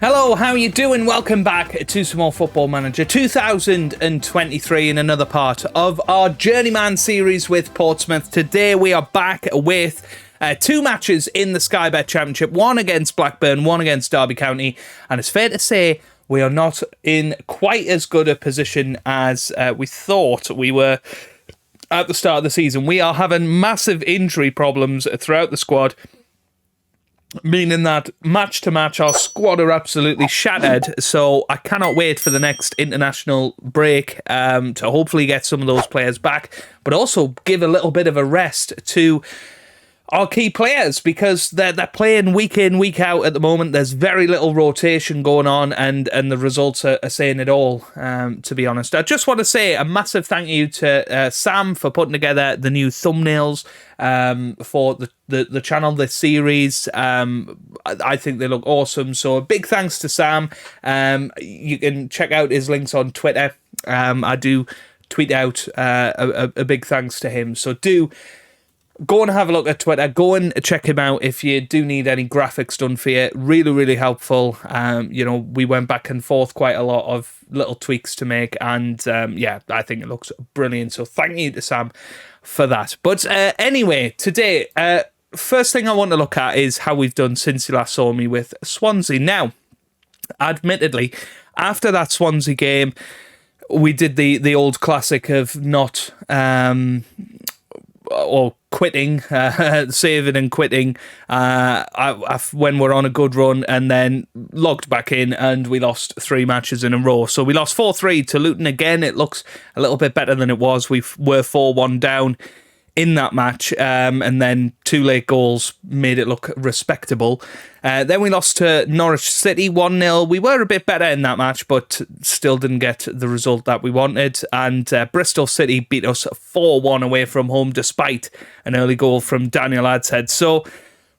Hello, how are you doing? Welcome back to Small Football Manager 2023 in another part of our Journeyman series with Portsmouth. Today we are back with two matches in the Sky Bet Championship, one against Blackburn, one against Derby County, and it's fair to say we are not in quite as good a position as we thought we were at the start of the season. We are having massive injury problems throughout the squad, meaning that match to match our squad are absolutely shattered. So I cannot wait for the next international break to hopefully get some of those players back, but also give a little bit of a rest to our key players, because they're playing week in, week out at the moment. There's very little rotation going on, and the results are saying it all, to be honest. I just want to say a massive thank you to Sam for putting together the new thumbnails for the channel, this series. I think they look awesome, so a big thanks to Sam. You can check out his links on Twitter. I do tweet out a big thanks to him, so do go and have a look at Twitter. Go and check him out if you do need any graphics done for you. Really, really helpful. We went back and forth quite a lot of little tweaks to make, and I think it looks brilliant. So thank you to Sam for that. But anyway, today, first thing I want to look at is how we've done since you last saw me with Swansea. Now, admittedly, after that Swansea game, we did the old classic of not or quitting, saving and quitting when we're on a good run, and then logged back in and we lost 3 matches in a row. So we lost 4-3 to Luton again. It looks a little bit better than it was. We were 4-1 down in that match, and then 2 late goals made it look respectable. Then we lost to Norwich City 1-0. We were a bit better in that match, but still didn't get the result that we wanted. And Bristol City beat us 4-1 away from home, despite an early goal from Daniel Adshead. So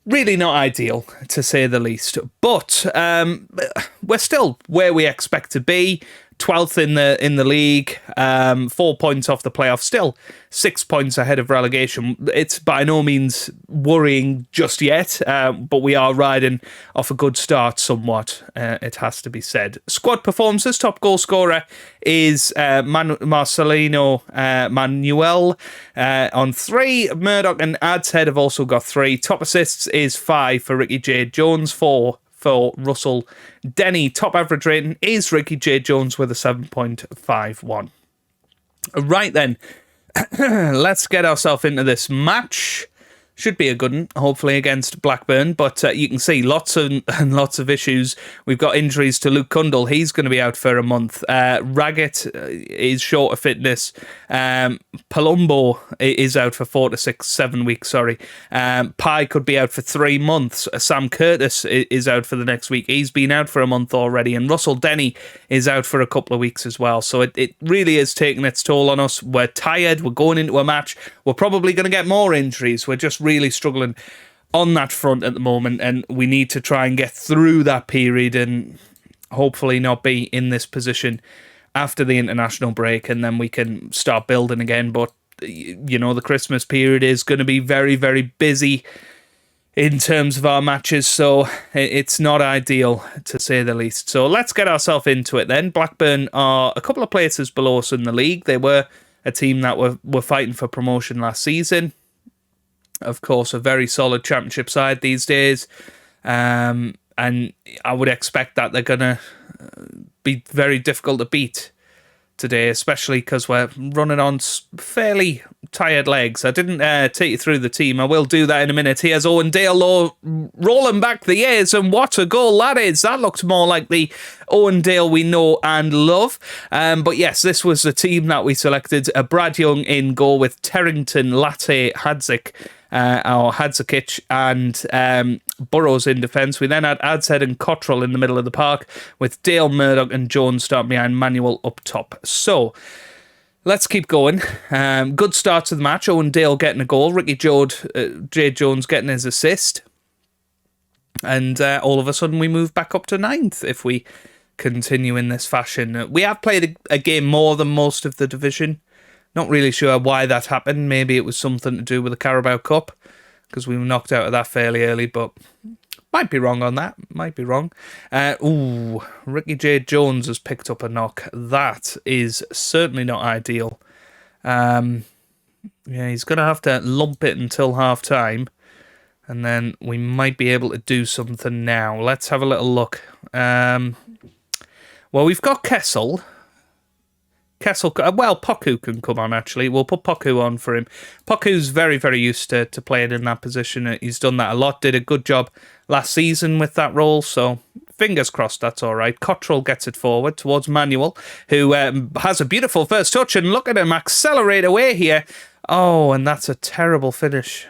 really not ideal, to say the least. But we're still where we expect to be. 12th in the league, 4 points off the playoff, still 6 points ahead of relegation. It's by no means worrying just yet, but we are riding off a good start somewhat, it has to be said. Squad performances, top goal scorer is Marcelino Manuel on 3. Murdoch and Adshead have also got 3. Top assists is 5 for Ricky J. Jones, 4 for Russell Denny. Top average rating is Ricky J. Jones with a 7.51. Right then, let's get ourselves into this match. Should be a good one, hopefully, against Blackburn, but you can see lots of issues. We've got injuries to Luke Cundle. He's going to be out for a month. Raggett is short of fitness. Palumbo is out for 4 to 7 weeks, sorry. Pye could be out for 3 months. Sam Curtis is out for the next week. He's been out for a month already. And Russell Denny is out for a couple of weeks as well. So it really is taking its toll on us. We're tired. We're going into a match. We're probably going to get more injuries. We're just really struggling on that front at the moment, and we need to try and get through that period and hopefully not be in this position after the international break, and then we can start building again. But the Christmas period is going to be very, very busy in terms of our matches, so it's not ideal, to say the least. So let's get ourselves into it then. Blackburn are a couple of places below us in the league. They were a team that were fighting for promotion last season. Of course, a very solid championship side these days. And I would expect that they're going to be very difficult to beat today, especially because we're running on fairly tired legs. I didn't take you through the team. I will do that in a minute. Here's Owen Dale rolling back the years, and what a goal that is. That looks more like the Owen Dale we know and love. But yes, this was the team that we selected. Brad Young in goal with Terrington, Latte, Hadzik, or Hadzakic, and Burrows in defence. We then had Adshead and Cottrell in the middle of the park, with Dale, Murdoch and Jones starting behind, Manuel up top. So let's keep going. Good start to the match. Owen Dale getting a goal, Ricky J. Jones getting his assist, and all of a sudden we move back up to 9th if we continue in this fashion. We have played a game more than most of the division. Not really sure why that happened. Maybe it was something to do with the Carabao Cup, because we were knocked out of that fairly early, but Might be wrong on that. Might be wrong. Ricky J. Jones has picked up a knock. That is certainly not ideal. He's going to have to lump it until half-time, and then we might be able to do something now. Let's have a little look. Well, we've got Kessel. Poku can come on, actually. We'll put Poku on for him. Poku's very, very used to playing in that position. He's done that a lot. Did a good job last season with that role, so fingers crossed that's all right. Cottrell gets it forward towards Manuel, who has a beautiful first touch, and look at him accelerate away here. Oh, and that's a terrible finish.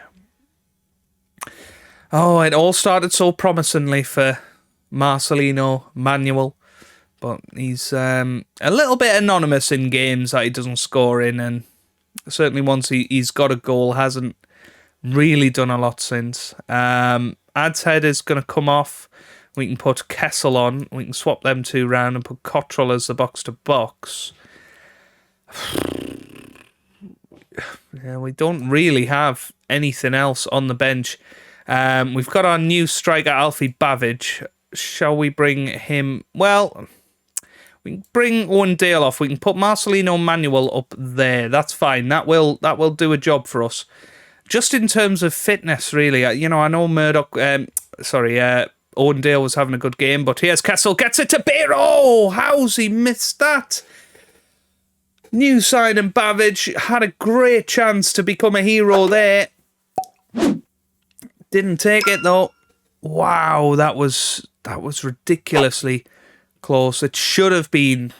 Oh, it all started so promisingly for Marcelino Manuel, but he's a little bit anonymous in games that he doesn't score in, and certainly once he's got a goal, hasn't really done a lot since. Adshead is going to come off. We can put Kessel on. We can swap them two round and put Cottrell as the box-to-box. Yeah, we don't really have anything else on the bench. We've got our new striker, Alfie Bavidge. Shall we bring him? Well, we can bring Owen Dale off. We can put Marcelino Manuel up there. That's fine. That will do a job for us. Just in terms of fitness, really. I know Owen Dale was having a good game, but here's Kessel. Gets it to Biro. How's he missed that? New signing Bavidge had a great chance to become a hero there. Didn't take it though. Wow, that was ridiculously close. It should have been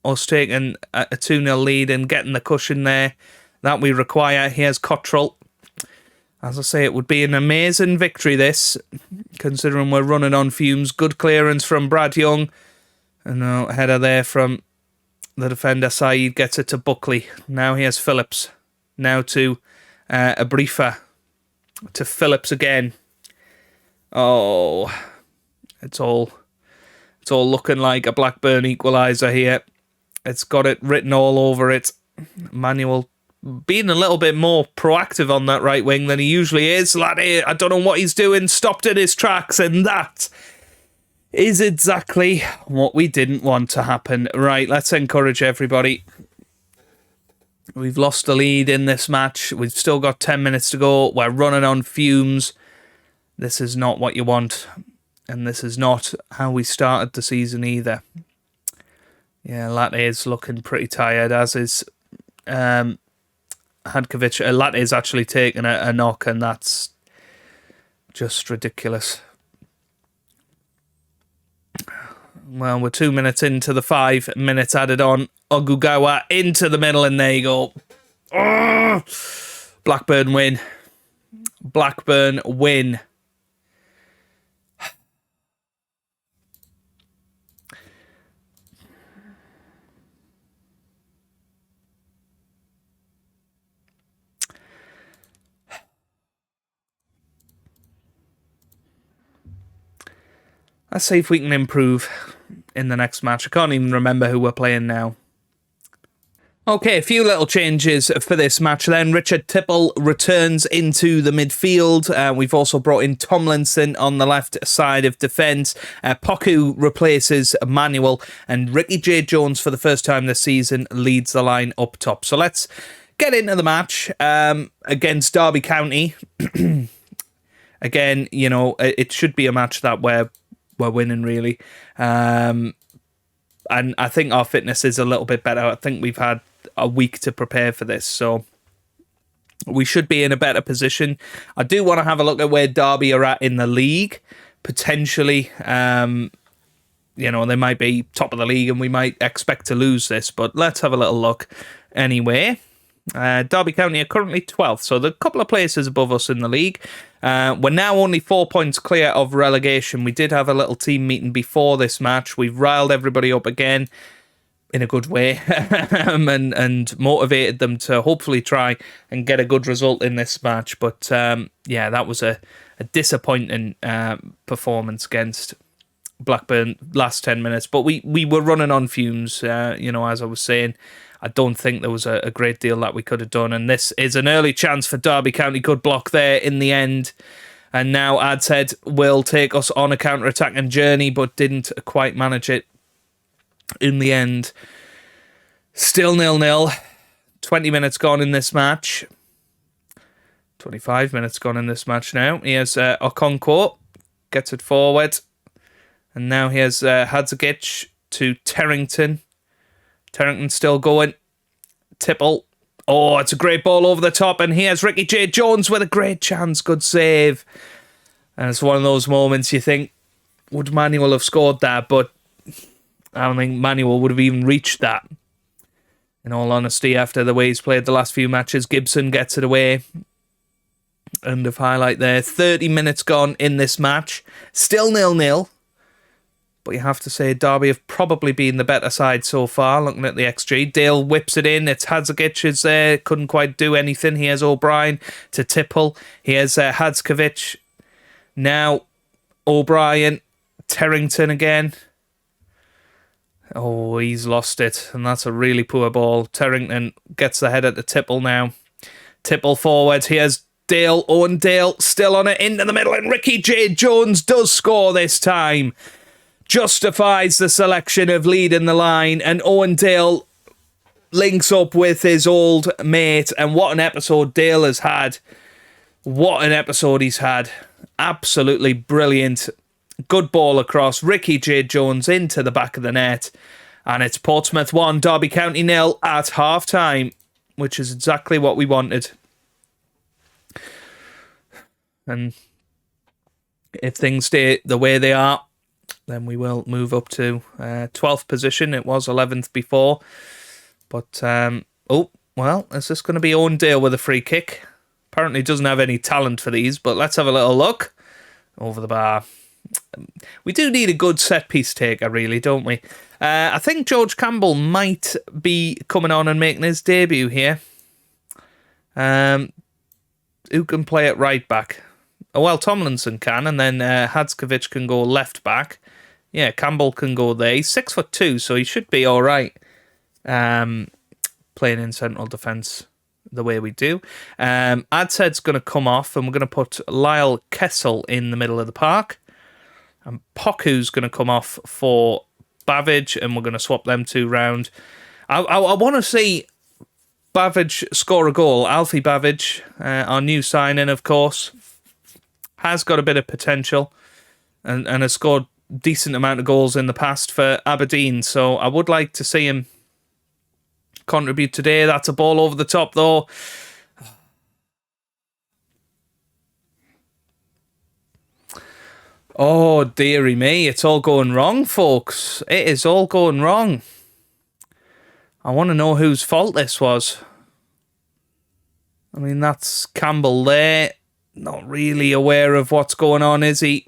us taking a 2-0 lead and getting the cushion there that we require. Here's Cottrell. As I say, it would be an amazing victory, this, considering we're running on fumes. Good clearance from Brad Young. And a header there from the defender. Saeed gets it to Buckley. Now here's Phillips. Now to Abrifa. To Phillips again. Oh, it's all looking like a Blackburn equaliser here. It's got it written all over it. Manuel being a little bit more proactive on that right wing than he usually is. Laddie, I don't know what he's doing. Stopped in his tracks, and that is exactly what we didn't want to happen. Right, let's encourage everybody. We've lost the lead in this match. We've still got 10 minutes to go. We're running on fumes. This is not what you want. And this is not how we started the season either. Yeah, Latte is looking pretty tired, as is Hadkovic. Latte is actually taking a knock, and that's just ridiculous. Well, we're 2 minutes into the 5 minutes added on. Ogugawa into the middle, and there you go. Oh! Blackburn win. Blackburn win. Let's see if we can improve in the next match. I can't even remember who we're playing now. Okay, a few little changes for this match then. Richard Tipple returns into the midfield. We've also brought in Tomlinson on the left side of defence. Poku replaces Manuel, and Ricky J. Jones, for the first time this season, leads the line up top. So let's get into the match against Derby County. Again, it should be a match that we're winning, really. And I think our fitness is a little bit better. I think we've had a week to prepare for this, so we should be in a better position. I do want to have a look at where Derby are at in the league. Potentially, they might be top of the league and we might expect to lose this, but let's have a little look anyway. Derby County are currently 12th, so they're a couple of places above us in the league. We're now only 4 points clear of relegation. We did have a little team meeting before this match. We've riled everybody up again in a good way and motivated them to hopefully try and get a good result in this match. But that was a disappointing performance against Blackburn last 10 minutes. But we were running on fumes, as I was saying. I don't think there was a great deal that we could have done. And this is an early chance for Derby County. Good block there in the end. And now Adshead will take us on a counter-attacking journey, but didn't quite manage it in the end. Still 0-0. 20 minutes gone in this match. 25 minutes gone in this match now. Here's Okonkwo. Gets it forward. And now here's Hadzagic to Terrington. Terrington still going. Tipple. Oh, it's a great ball over the top. And here's Ricky J. Jones with a great chance. Good save. And it's one of those moments you think, would Manuel have scored that? But I don't think Manuel would have even reached that. In all honesty, after the way he's played the last few matches, Gibson gets it away. End of highlight there. 30 minutes gone in this match. Still 0-0. But you have to say Derby have probably been the better side so far, looking at the XG. Dale whips it in. It's Hadzagic is there. Couldn't quite do anything. Here's O'Brien to Tipple. Here's Hadzagic. Now O'Brien. Terrington again. Oh, he's lost it. And that's a really poor ball. Terrington gets the header to Tipple now. Tipple forward. Here's Dale. Owen Dale still on it into the middle. And Ricky J. Jones does score this time. Justifies the selection of leading the line, and Owen Dale links up with his old mate, and what an episode Dale has had. What an episode he's had. Absolutely brilliant. Good ball across. Ricky J. Jones into the back of the net, and it's Portsmouth 1, Derby County 0 at half-time, which is exactly what we wanted. And if things stay the way they are, then we will move up to 12th position. It was 11th before. But, is this going to be Owen Dale with a free kick? Apparently doesn't have any talent for these, but let's have a little look. Over the bar. We do need a good set-piece taker, really, don't we? I think George Campbell might be coming on and making his debut here. Who can play at right back? Oh, well, Tomlinson can, and then Hadzagic can go left back. Yeah, Campbell can go there. He's 6'2", so he should be all right. Playing in central defence the way we do. Adshead's going to come off, and we're going to put Lyle Kessel in the middle of the park. And Poku's going to come off for Bavidge, and we're going to swap them two round. I want to see Bavidge score a goal. Alfie Bavidge, our new signing, of course, has got a bit of potential and has scored decent amount of goals in the past for Aberdeen, so I would like to see him contribute today. That's a ball over the top, though. Oh, dearie me, it's all going wrong, folks. It is all going wrong. I want to know whose fault this was. I mean, that's Campbell there. Not really aware of what's going on, is he?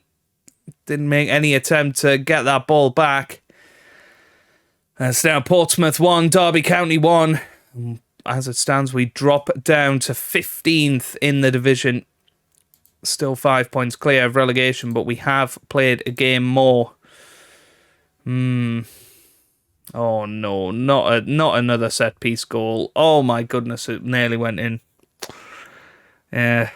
Didn't make any attempt to get that ball back. It's now Portsmouth 1, Derby County 1. As it stands, we drop down to 15th in the division. Still 5 points clear of relegation, but we have played a game more. Oh no, not another set-piece goal. Oh my goodness, it nearly went in. Yeah.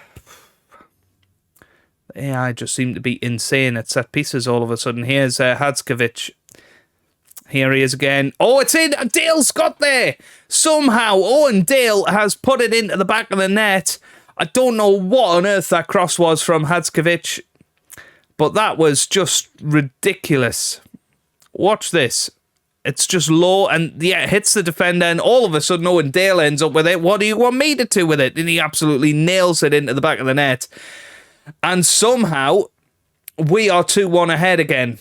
AI just seemed to be insane at set pieces all of a sudden. Here's Hadzagic. Here he is again. Oh, it's in. Dale's got there. Somehow Owen Dale has put it into the back of the net. I don't know what on earth that cross was from Hadzagic, but that was just ridiculous. Watch this. It's just low and it hits the defender, and all of a sudden Owen Dale ends up with it. What do you want me to do with it? And he absolutely nails it into the back of the net. And somehow, we are 2-1 ahead again.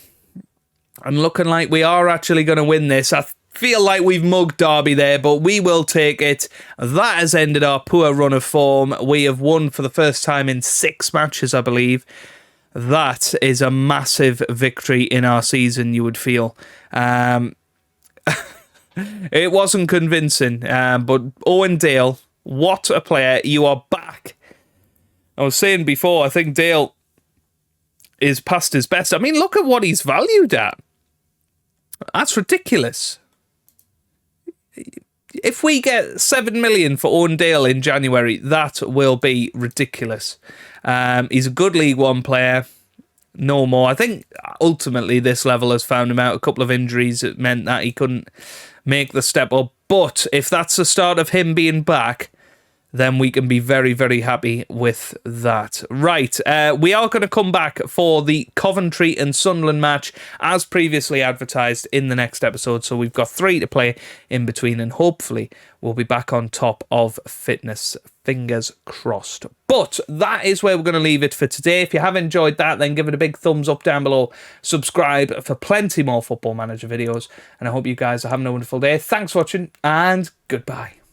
And looking like we are actually going to win this. I feel like we've mugged Derby there, but we will take it. That has ended our poor run of form. We have won for the first time in 6 matches, I believe. That is a massive victory in our season, you would feel. It wasn't convincing, but Owen Dale, what a player. You are back. I was saying before, I think Dale is past his best. I mean, look at what he's valued at. That's ridiculous. if we get 7 million for Owen Dale in January, that will be ridiculous. He's a good League One player. No more. I think ultimately this level has found him out. A couple of injuries that meant that he couldn't make the step up. But if that's the start of him being back, then we can be very, very happy with that. Right, we are going to come back for the Coventry and Sunderland match as previously advertised in the next episode. So we've got 3 to play in between, and hopefully we'll be back on top of fitness. Fingers crossed. But that is where we're going to leave it for today. If you have enjoyed that, then give it a big thumbs up down below. Subscribe for plenty more Football Manager videos. And I hope you guys are having a wonderful day. Thanks for watching, and goodbye.